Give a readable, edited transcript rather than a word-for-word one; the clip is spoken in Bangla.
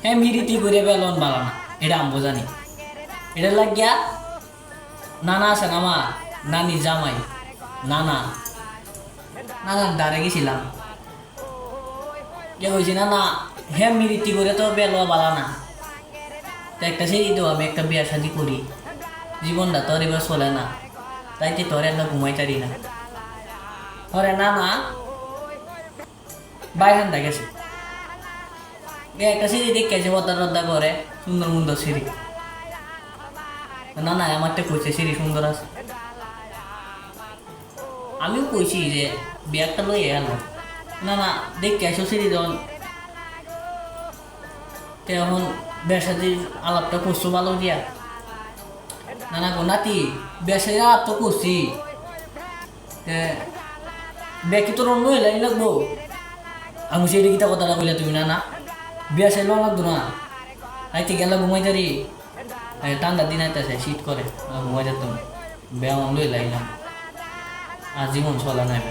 হ্যাঁ মিরিতি করে বেলন বালানা এটা আমি জানি এটা লাগিয়া নানা আছে না আমার নানি জামাই নানা নানার দ্বারে গেছিলাম যে হয়েছি না হ্যাঁ মিরিতি করে তো বেলোয়া বালানা তো একটা সেই তো আমি একটা বিয়া শাদি করি জীবনটা তোর এবার চলে না তাইতে তোর একটা ঘুমাইতারি না ধরে নানা বাইরে গেছে একটা সিঁড়ি দেখেছে পদ্মা টদ্দা করে সুন্দর সুন্দর সিঁড়ি না না আমারটা কইছে সিঁড়ি সুন্দর আছে আমিও কইছি যে বিয়ারটা লই গেল না না দেখে আসো সিঁড়ি যখন এখন বেসাদির আলাপটা করছো ভালো দিয়া না না গো নাতি বেসাদির আলাপ তো করছি ব্যাকি তোর অন্য এলাই লাগবো আমি সেই দিকে কথাটা কইলে তুমি না না বিয়া সাইল লাগতো না আইতে গেলা ঘুমাইতারি ঠান্ডার দিন আইতেছে শীত করে ঘুমাই যেতাম ব্যায়াম লই লাইলাম আর জীবন চলা নাই